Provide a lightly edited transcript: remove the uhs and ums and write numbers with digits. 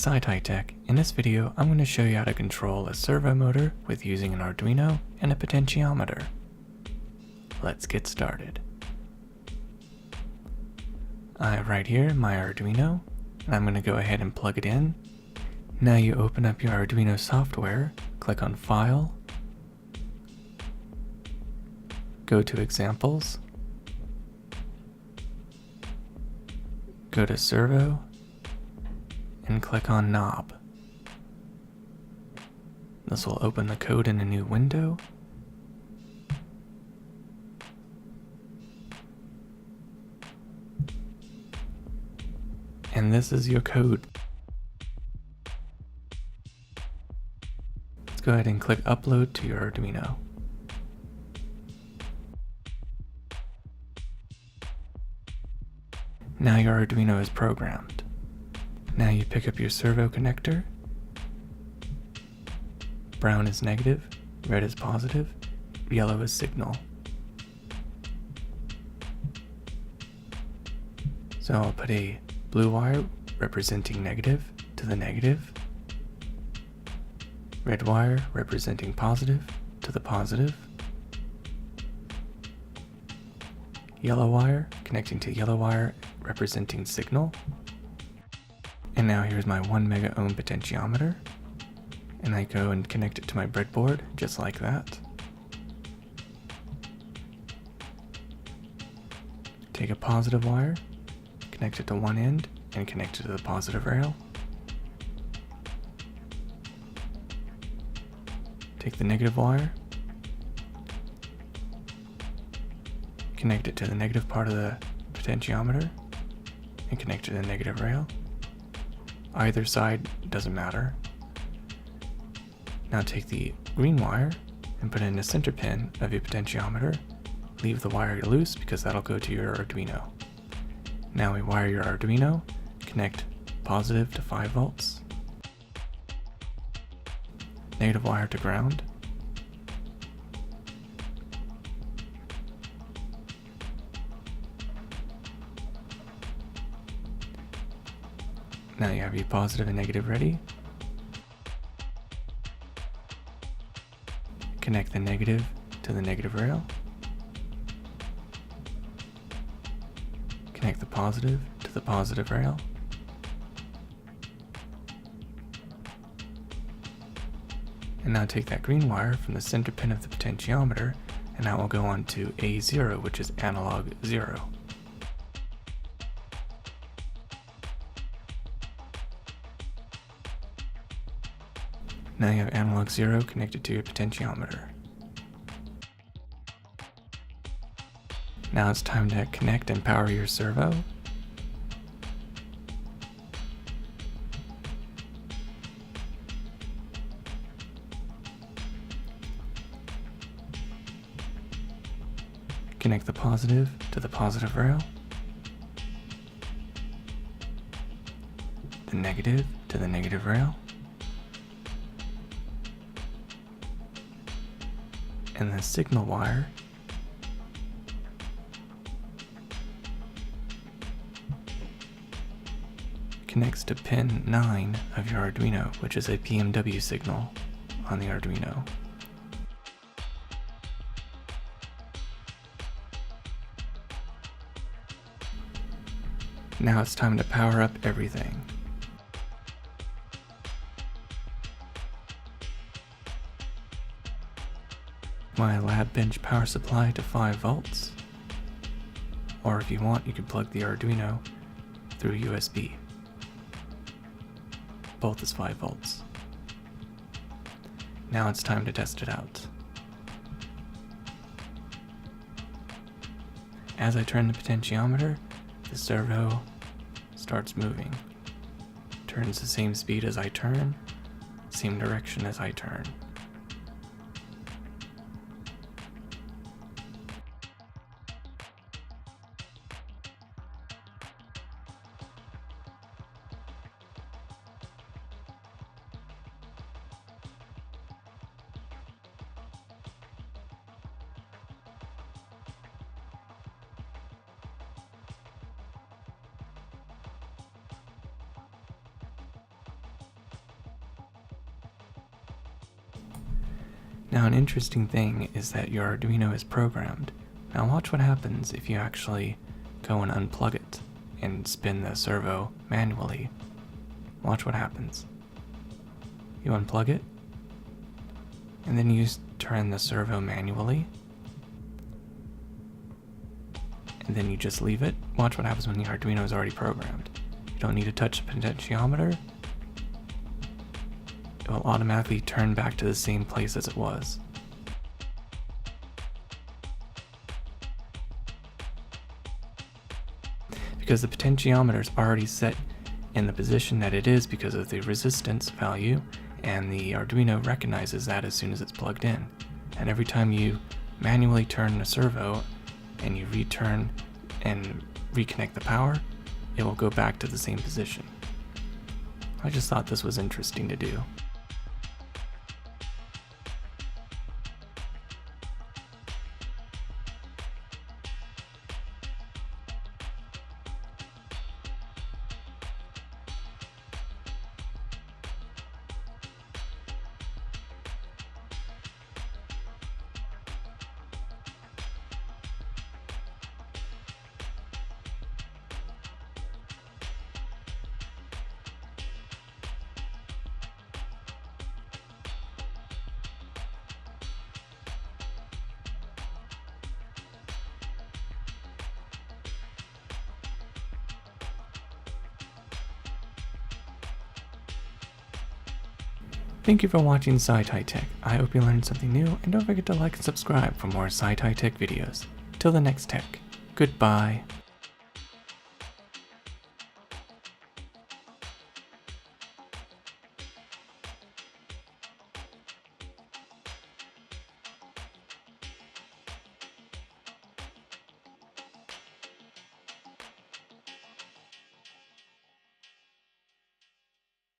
Side High Tech. In this video, I'm going to show you how to control a servo motor with using an Arduino and a potentiometer. Let's get started. I have right here my Arduino, and I'm going to go ahead and plug it in. Now you open up your Arduino software, click on File, go to Examples, go to Servo, and click on Knob. This will open the code in a new window. And this is your code. Let's go ahead and click Upload to your Arduino. Now your Arduino is programmed. Now you pick up your servo connector. Brown is negative, red is positive, yellow is signal. So I'll put a blue wire representing negative to the negative, red wire representing positive to the positive, yellow wire connecting to yellow wire representing signal. And now here's my 1 mega ohm potentiometer, and I go and connect it to my breadboard just like that. Take a positive wire, connect it to one end, and connect it to the positive rail. Take the negative wire, connect it to the negative part of the potentiometer, and connect it to the negative rail. Either side doesn't matter. Now take the green wire and put it in the center pin of your potentiometer. Leave the wire loose because that'll go to your Arduino. Now we wire your Arduino, connect positive to 5 volts, negative wire to ground, now you have your positive and negative ready. Connect the negative to the negative rail. Connect the positive to the positive rail. And now take that green wire from the center pin of the potentiometer, and that will go on to A0, which is analog 0. Now you have analog 0 connected to your potentiometer. Now it's time to connect and power your servo. Connect the positive to the positive rail, the negative to the negative rail, and the signal wire connects to pin 9 of your Arduino, which is a PMW signal on the Arduino. Now it's time to power up everything. My lab bench power supply to 5 volts, or if you want, you can plug the Arduino through USB. Both is 5 volts. Now it's time to test it out. As I turn the potentiometer, the servo starts moving. Turns the same speed as I turn, same direction as I turn. Now, an interesting thing is that your Arduino is programmed. Now watch what happens if you actually go and unplug it and spin the servo manually. Watch what happens. You unplug it, and then you turn the servo manually, and then you just leave it. Watch what happens when the Arduino is already programmed. You don't need to touch the potentiometer. It will automatically turn back to the same place as it was. Because the potentiometer is already set in the position that it is because of the resistance value, and the Arduino recognizes that as soon as it's plugged in. And every time you manually turn the servo and you return and reconnect the power, it will go back to the same position. I just thought this was interesting to do. Thank you for watching SciTech. I hope you learned something new, and don't forget to like and subscribe for more SciTech videos. Till the next tech, goodbye.